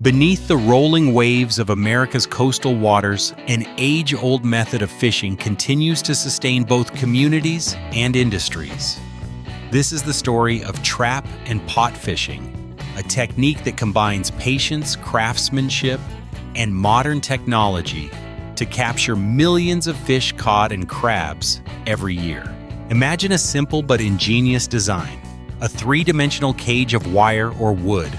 Beneath the rolling waves of America's coastal waters, an age-old method of fishing continues to sustain both communities and industries. This is the story of trap and pot fishing, a technique that combines patience, craftsmanship, and modern technology to capture millions of fish caught and crabs every year. Imagine a simple but ingenious design, a three-dimensional cage of wire or wood,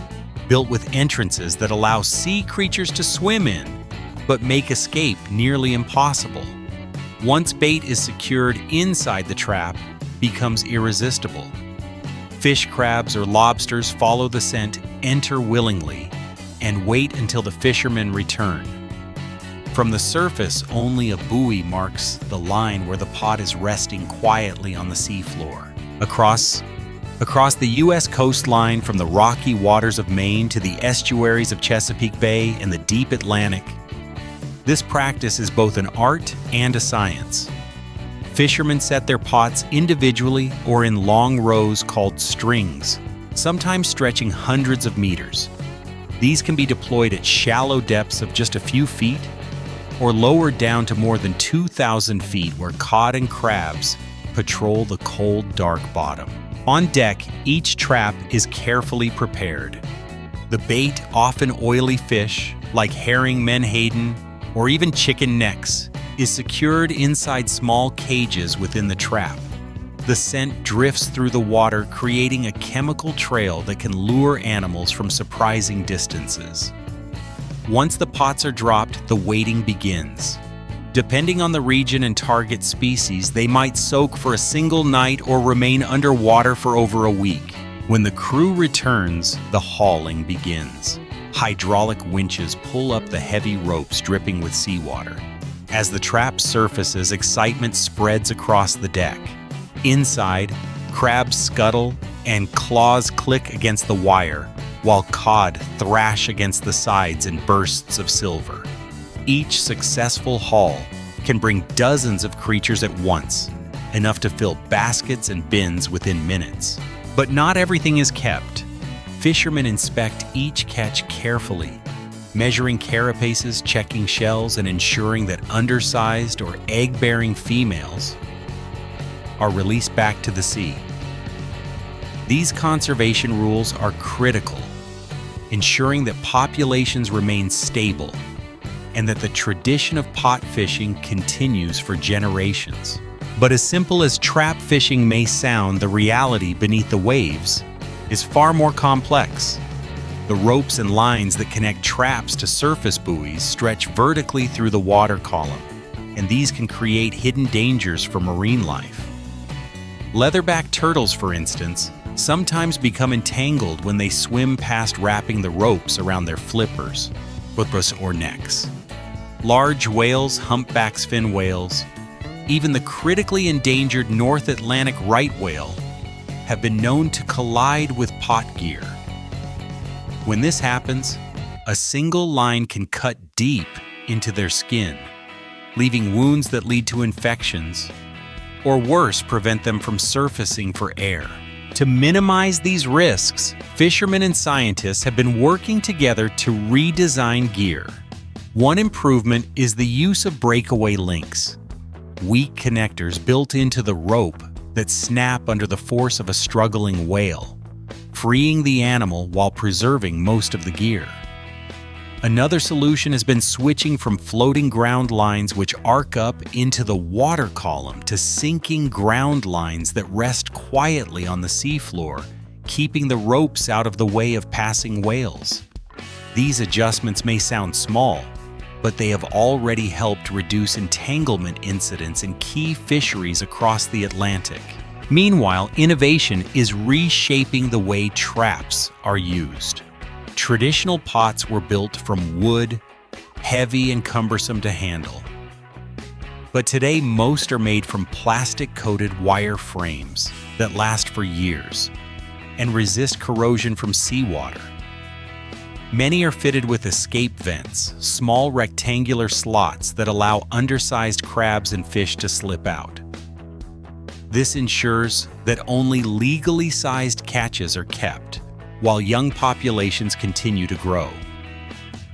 built with entrances that allow sea creatures to swim in, but make escape nearly impossible. Once bait is secured inside the trap, becomes irresistible. Fish, crabs, or lobsters follow the scent, enter willingly, and wait until the fishermen return. From the surface, only a buoy marks the line where the pot is resting quietly on the seafloor. Across the U.S. coastline, from the rocky waters of Maine to the estuaries of Chesapeake Bay and the deep Atlantic, this practice is both an art and a science. Fishermen set their pots individually or in long rows called strings, sometimes stretching hundreds of meters. These can be deployed at shallow depths of just a few feet or lowered down to more than 2,000 feet, where cod and crabs patrol the cold, dark bottom. On deck, each trap is carefully prepared. The bait, often oily fish, like herring, menhaden, or even chicken necks, is secured inside small cages within the trap. The scent drifts through the water, creating a chemical trail that can lure animals from surprising distances. Once the pots are dropped, the waiting begins. Depending on the region and target species, they might soak for a single night or remain underwater for over a week. When the crew returns, the hauling begins. Hydraulic winches pull up the heavy ropes dripping with seawater. As the trap surfaces, excitement spreads across the deck. Inside, crabs scuttle and claws click against the wire, while cod thrash against the sides in bursts of silver. Each successful haul can bring dozens of creatures at once, enough to fill baskets and bins within minutes. But not everything is kept. Fishermen inspect each catch carefully, measuring carapaces, checking shells, and ensuring that undersized or egg-bearing females are released back to the sea. These conservation rules are critical, ensuring that populations remain stable and that the tradition of pot fishing continues for generations. But as simple as trap fishing may sound, the reality beneath the waves is far more complex. The ropes and lines that connect traps to surface buoys stretch vertically through the water column, and these can create hidden dangers for marine life. Leatherback turtles, for instance, sometimes become entangled when they swim past wrapping the ropes around their flippers or necks. Large whales, humpbacks, fin whales, even the critically endangered North Atlantic right whale have been known to collide with pot gear. When this happens, a single line can cut deep into their skin, leaving wounds that lead to infections, or worse, prevent them from surfacing for air. To minimize these risks, fishermen and scientists have been working together to redesign gear. One improvement is the use of breakaway links, weak connectors built into the rope that snap under the force of a struggling whale, freeing the animal while preserving most of the gear. Another solution has been switching from floating ground lines which arc up into the water column to sinking ground lines that rest quietly on the seafloor, keeping the ropes out of the way of passing whales. These adjustments may sound small, but they have already helped reduce entanglement incidents in key fisheries across the Atlantic. Meanwhile, innovation is reshaping the way traps are used. Traditional pots were built from wood, heavy and cumbersome to handle. But today, most are made from plastic-coated wire frames that last for years and resist corrosion from seawater. Many are fitted with escape vents, small rectangular slots that allow undersized crabs and fish to slip out. This ensures that only legally sized catches are kept, while young populations continue to grow.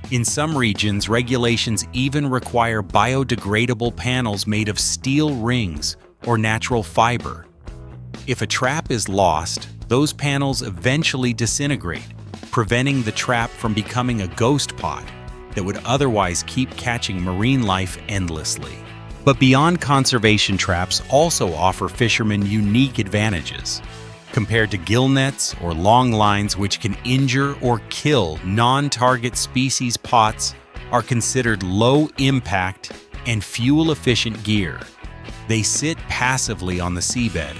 In some regions, regulations even require biodegradable panels made of steel rings or natural fiber. If a trap is lost, those panels eventually disintegrate, preventing the trap from becoming a ghost pot that would otherwise keep catching marine life endlessly. But beyond conservation, traps also offer fishermen unique advantages. Compared to gill nets or long lines, which can injure or kill non-target species, pots are considered low-impact and fuel-efficient gear. They sit passively on the seabed,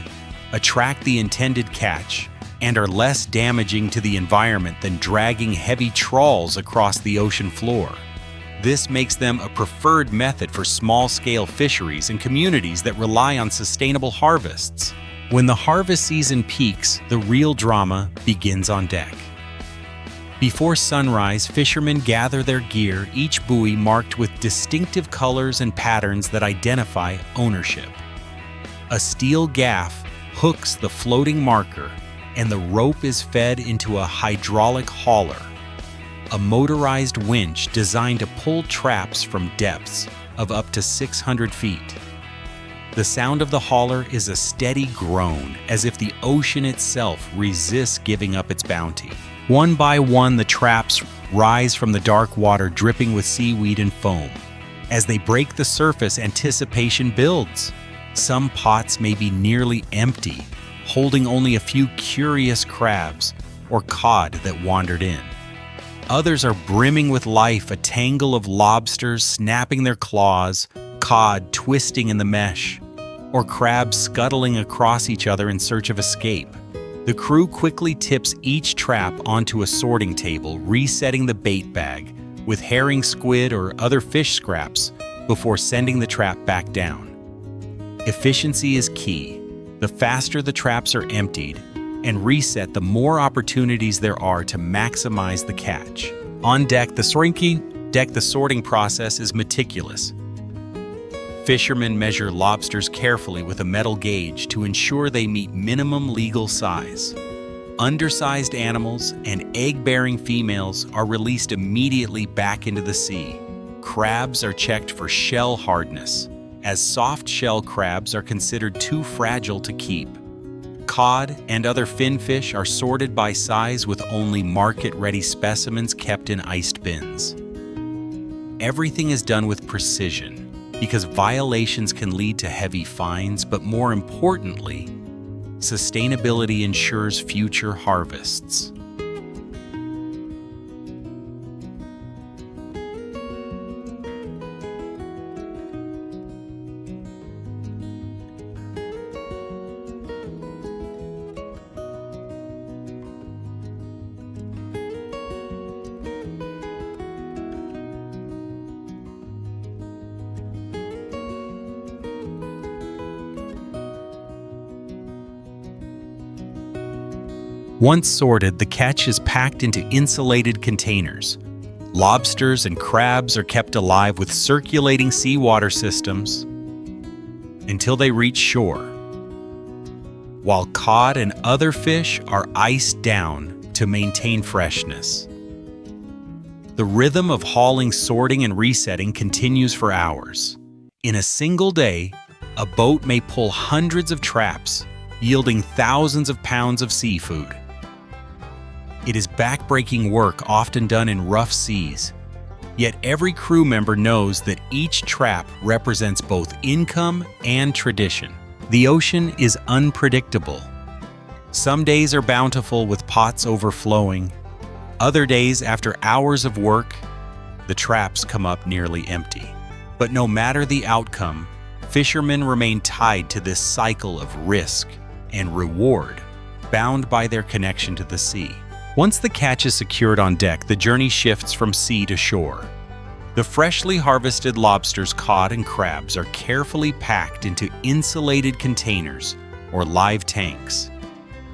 attract the intended catch, and are less damaging to the environment than dragging heavy trawls across the ocean floor. This makes them a preferred method for small-scale fisheries and communities that rely on sustainable harvests. When the harvest season peaks, the real drama begins on deck. Before sunrise, fishermen gather their gear, each buoy marked with distinctive colors and patterns that identify ownership. A steel gaff hooks the floating marker, and the rope is fed into a hydraulic hauler, a motorized winch designed to pull traps from depths of up to 600 feet. The sound of the hauler is a steady groan, as if the ocean itself resists giving up its bounty. One by one, the traps rise from the dark water, dripping with seaweed and foam. As they break the surface, anticipation builds. Some pots may be nearly empty, holding only a few curious crabs or cod that wandered in. Others are brimming with life, a tangle of lobsters snapping their claws, cod twisting in the mesh, or crabs scuttling across each other in search of escape. The crew quickly tips each trap onto a sorting table, resetting the bait bag with herring, squid, or other fish scraps before sending the trap back down. Efficiency is key. The faster the traps are emptied and reset, the more opportunities there are to maximize the catch. On deck, the sorting process is meticulous. Fishermen measure lobsters carefully with a metal gauge to ensure they meet minimum legal size. Undersized animals and egg-bearing females are released immediately back into the sea. Crabs are checked for shell hardness, as soft-shell crabs are considered too fragile to keep. Cod and other finfish are sorted by size, with only market-ready specimens kept in iced bins. Everything is done with precision, because violations can lead to heavy fines, but more importantly, sustainability ensures future harvests. Once sorted, the catch is packed into insulated containers. Lobsters and crabs are kept alive with circulating seawater systems until they reach shore, while cod and other fish are iced down to maintain freshness. The rhythm of hauling, sorting, and resetting continues for hours. In a single day, a boat may pull hundreds of traps, yielding thousands of pounds of seafood. It is backbreaking work, often done in rough seas. Yet every crew member knows that each trap represents both income and tradition. The ocean is unpredictable. Some days are bountiful with pots overflowing. Other days, after hours of work, the traps come up nearly empty. But no matter the outcome, fishermen remain tied to this cycle of risk and reward, bound by their connection to the sea. Once the catch is secured on deck, the journey shifts from sea to shore. The freshly harvested lobsters, cod, and crabs are carefully packed into insulated containers or live tanks.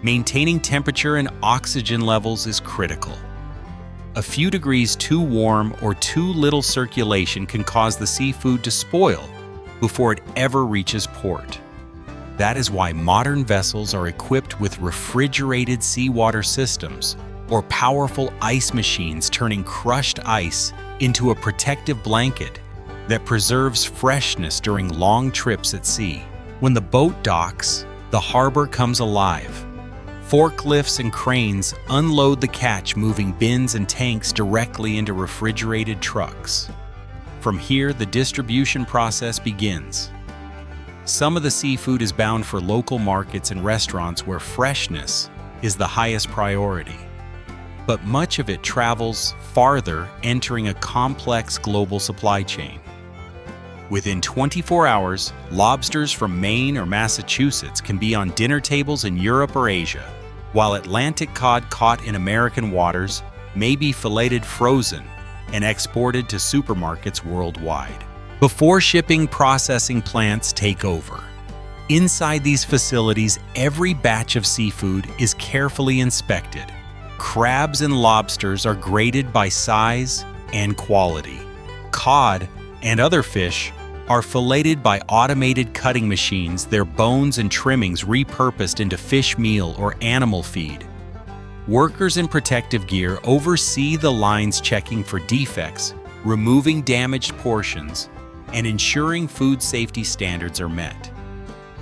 Maintaining temperature and oxygen levels is critical. A few degrees too warm or too little circulation can cause the seafood to spoil before it ever reaches port. That is why modern vessels are equipped with refrigerated seawater systems, or powerful ice machines turning crushed ice into a protective blanket that preserves freshness during long trips at sea. When the boat docks, the harbor comes alive. Forklifts and cranes unload the catch, moving bins and tanks directly into refrigerated trucks. From here, the distribution process begins. Some of the seafood is bound for local markets and restaurants where freshness is the highest priority. But much of it travels farther, entering a complex global supply chain. Within 24 hours, lobsters from Maine or Massachusetts can be on dinner tables in Europe or Asia, while Atlantic cod caught in American waters may be filleted frozen and exported to supermarkets worldwide. Before shipping, processing plants take over. Inside these facilities, every batch of seafood is carefully inspected. Crabs and lobsters are graded by size and quality. Cod and other fish are filleted by automated cutting machines, their bones and trimmings repurposed into fish meal or animal feed. Workers in protective gear oversee the lines, checking for defects, removing damaged portions, and ensuring food safety standards are met.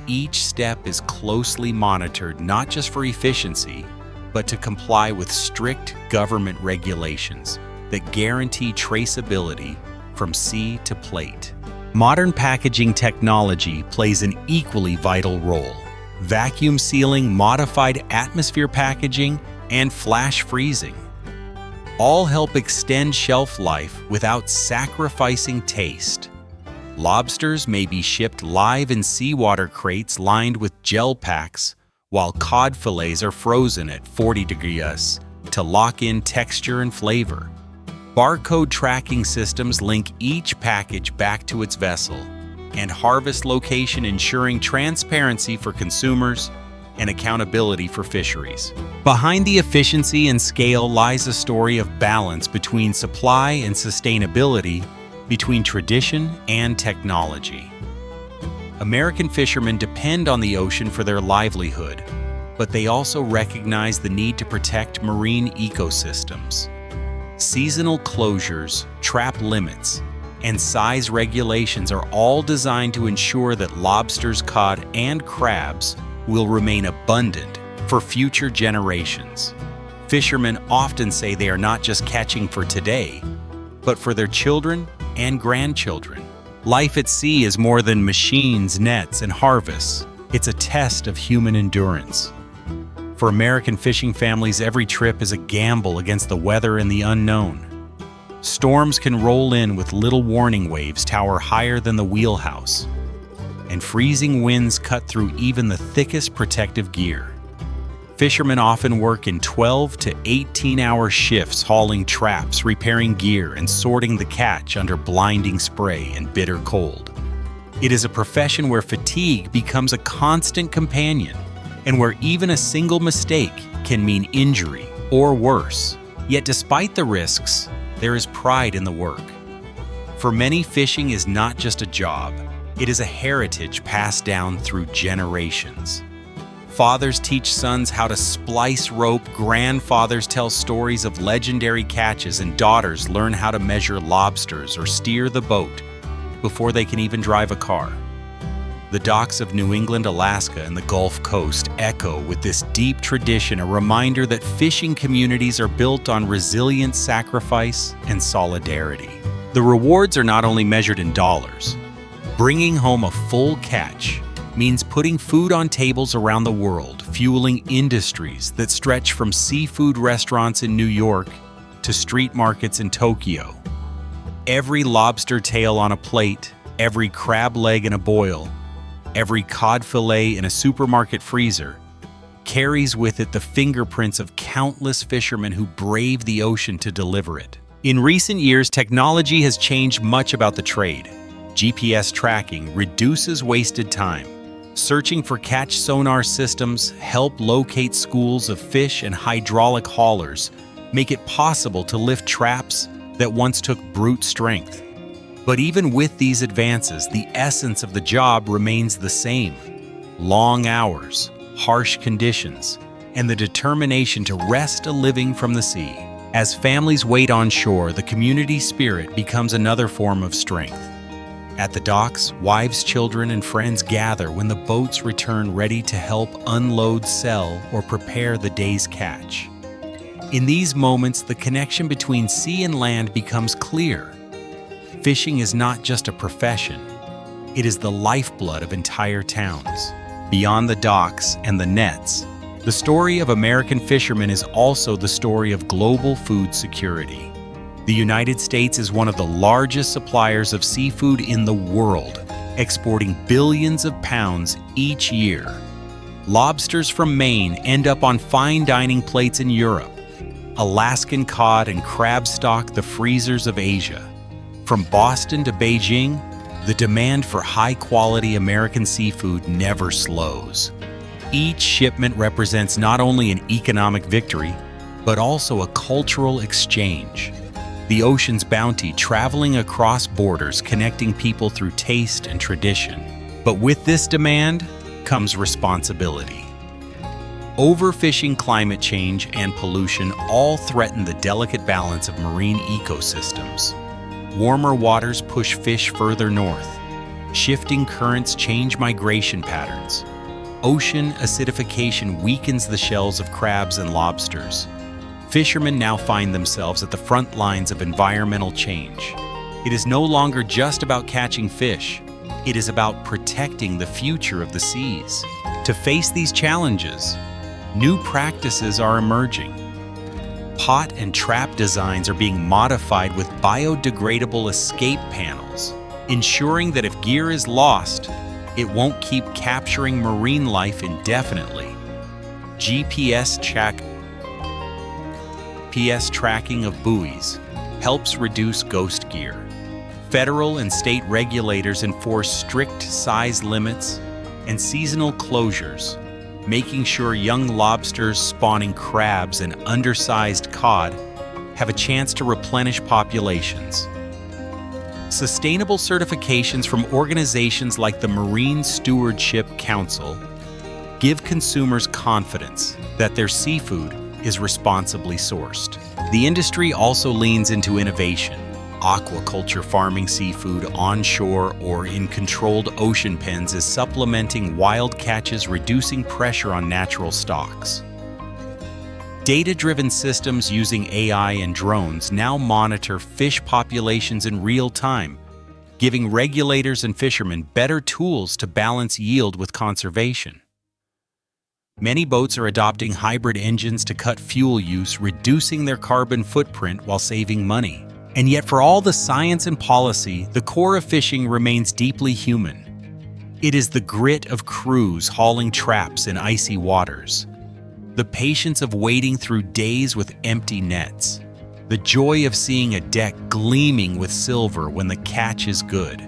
Each step is closely monitored, not just for efficiency, but to comply with strict government regulations that guarantee traceability from sea to plate. Modern packaging technology plays an equally vital role. Vacuum sealing, modified atmosphere packaging, and flash freezing all help extend shelf life without sacrificing taste. Lobsters may be shipped live in seawater crates lined with gel packs, while cod fillets are frozen at 40 degrees to lock in texture and flavor. Barcode tracking systems link each package back to its vessel, and harvest location ensuring transparency for consumers and accountability for fisheries. Behind the efficiency and scale lies a story of balance between supply and sustainability, between tradition and technology. American fishermen depend on the ocean for their livelihood, but they also recognize the need to protect marine ecosystems. Seasonal closures, trap limits, and size regulations are all designed to ensure that lobsters, cod, and crabs will remain abundant for future generations. Fishermen often say they are not just catching for today, but for their children and grandchildren. Life at sea is more than machines, nets, and harvests. It's a test of human endurance. For American fishing families, every trip is a gamble against the weather and the unknown. Storms can roll in with little warning, waves tower higher than the wheelhouse, and freezing winds cut through even the thickest protective gear. Fishermen often work in 12 to 18-hour shifts, hauling traps, repairing gear, and sorting the catch under blinding spray and bitter cold. It is a profession where fatigue becomes a constant companion, and where even a single mistake can mean injury or worse. Yet despite the risks, there is pride in the work. For many, fishing is not just a job, it is a heritage passed down through generations. Fathers teach sons how to splice rope, grandfathers tell stories of legendary catches, and daughters learn how to measure lobsters or steer the boat before they can even drive a car. The docks of New England, Alaska, and the Gulf Coast echo with this deep tradition, a reminder that fishing communities are built on resilient sacrifice and solidarity. The rewards are not only measured in dollars. Bringing home a full catch means putting food on tables around the world, fueling industries that stretch from seafood restaurants in New York to street markets in Tokyo. Every lobster tail on a plate, every crab leg in a boil, every cod fillet in a supermarket freezer carries with it the fingerprints of countless fishermen who brave the ocean to deliver it. In recent years, technology has changed much about the trade. GPS tracking reduces wasted time. Searching for catch sonar systems help locate schools of fish, and hydraulic haulers make it possible to lift traps that once took brute strength. But even with these advances, the essence of the job remains the same. Long hours, harsh conditions, and the determination to wrest a living from the sea. As families wait on shore, the community spirit becomes another form of strength. At the docks, wives, children, and friends gather when the boats return ready to help unload, sell, or prepare the day's catch. In these moments, the connection between sea and land becomes clear. Fishing is not just a profession, it is the lifeblood of entire towns. Beyond the docks and the nets, the story of American fishermen is also the story of global food security. The United States is one of the largest suppliers of seafood in the world, exporting billions of pounds each year. Lobsters from Maine end up on fine dining plates in Europe. Alaskan cod and crab stock the freezers of Asia. From Boston to Beijing, the demand for high-quality American seafood never slows. Each shipment represents not only an economic victory, but also a cultural exchange. The ocean's bounty traveling across borders, connecting people through taste and tradition. But with this demand comes responsibility. Overfishing, climate change, and pollution all threaten the delicate balance of marine ecosystems. Warmer waters push fish further north. Shifting currents change migration patterns. Ocean acidification weakens the shells of crabs and lobsters. Fishermen now find themselves at the front lines of environmental change. It is no longer just about catching fish. It is about protecting the future of the seas. To face these challenges, new practices are emerging. Pot and trap designs are being modified with biodegradable escape panels, ensuring that if gear is lost, it won't keep capturing marine life indefinitely. GPS tracking of buoys helps reduce ghost gear. Federal and state regulators enforce strict size limits and seasonal closures, making sure young lobsters spawning crabs and undersized cod have a chance to replenish populations. Sustainable certifications from organizations like the Marine Stewardship Council give consumers confidence that their seafood is responsibly sourced. The industry also leans into innovation. Aquaculture farming seafood onshore or in controlled ocean pens is supplementing wild catches, reducing pressure on natural stocks. Data-driven systems using AI and drones now monitor fish populations in real time, giving regulators and fishermen better tools to balance yield with conservation. Many boats are adopting hybrid engines to cut fuel use, reducing their carbon footprint while saving money. And yet, for all the science and policy, the core of fishing remains deeply human. It is the grit of crews hauling traps in icy waters, the patience of waiting through days with empty nets, the joy of seeing a deck gleaming with silver when the catch is good.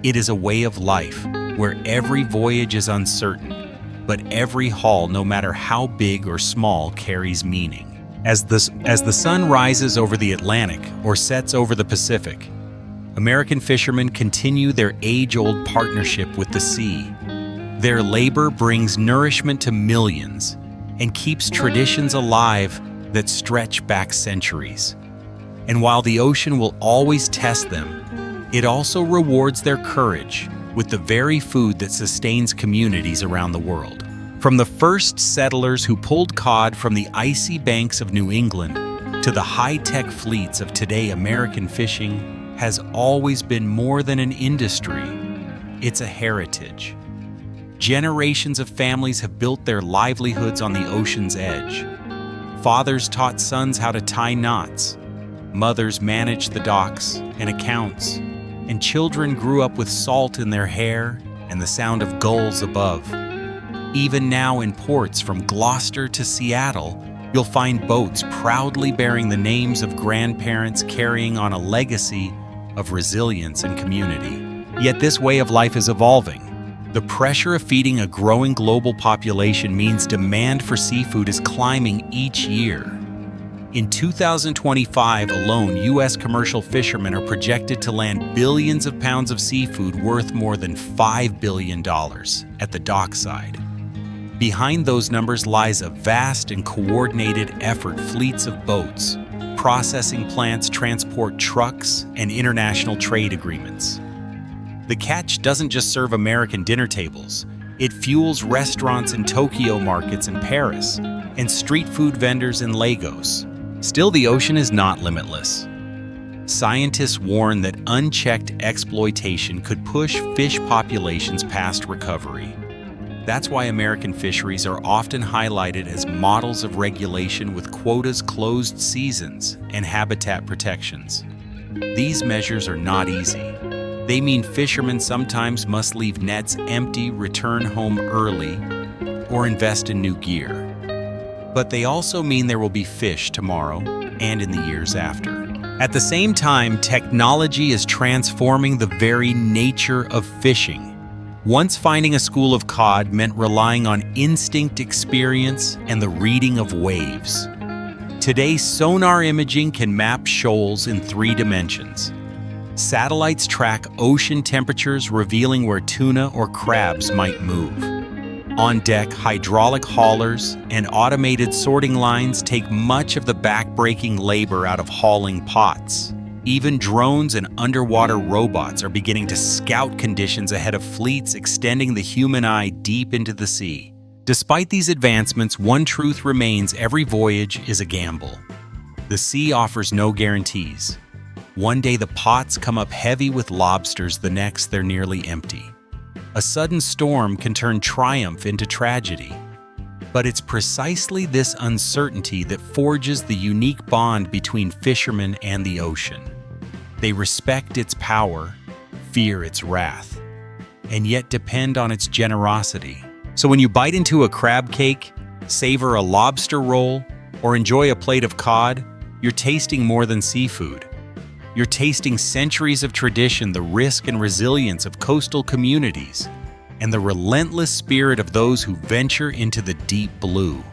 It is a way of life where every voyage is uncertain, but every haul, no matter how big or small, carries meaning. As the sun rises over the Atlantic or sets over the Pacific, American fishermen continue their age-old partnership with the sea. Their labor brings nourishment to millions and keeps traditions alive that stretch back centuries. And while the ocean will always test them, it also rewards their courage with the very food that sustains communities around the world. From the first settlers who pulled cod from the icy banks of New England to the high-tech fleets of today, American fishing has always been more than an industry. It's a heritage. Generations of families have built their livelihoods on the ocean's edge. Fathers taught sons how to tie knots. Mothers managed the docks and accounts. And children grew up with salt in their hair and the sound of gulls above. Even now in ports from Gloucester to Seattle, you'll find boats proudly bearing the names of grandparents, carrying on a legacy of resilience and community. Yet this way of life is evolving. The pressure of feeding a growing global population means demand for seafood is climbing each year. In 2025 alone, U.S. commercial fishermen are projected to land billions of pounds of seafood worth more than $5 billion at the dockside. Behind those numbers lies a vast and coordinated effort. Fleets of boats, processing plants, transport trucks, and international trade agreements. The catch doesn't just serve American dinner tables. It fuels restaurants in Tokyo, markets in Paris, and street food vendors in Lagos. Still, the ocean is not limitless. Scientists warn that unchecked exploitation could push fish populations past recovery. That's why American fisheries are often highlighted as models of regulation, with quotas, closed seasons, and habitat protections. These measures are not easy. They mean fishermen sometimes must leave nets empty, return home early, or invest in new gear. But they also mean there will be fish tomorrow and in the years after. At the same time, technology is transforming the very nature of fishing. Once finding a school of cod meant relying on instinct, experience, and the reading of waves. Today, sonar imaging can map shoals in 3 dimensions. Satellites track ocean temperatures, revealing where tuna or crabs might move. On deck, hydraulic haulers and automated sorting lines take much of the back-breaking labor out of hauling pots. Even drones and underwater robots are beginning to scout conditions ahead of fleets, extending the human eye deep into the sea. Despite these advancements, one truth remains: every voyage is a gamble. The sea offers no guarantees. One day the pots come up heavy with lobsters, the next they're nearly empty. A sudden storm can turn triumph into tragedy. But it's precisely this uncertainty that forges the unique bond between fishermen and the ocean. They respect its power, fear its wrath, and yet depend on its generosity. So when you bite into a crab cake, savor a lobster roll, or enjoy a plate of cod, you're tasting more than seafood. You're tasting centuries of tradition, the risk and resilience of coastal communities, and the relentless spirit of those who venture into the deep blue.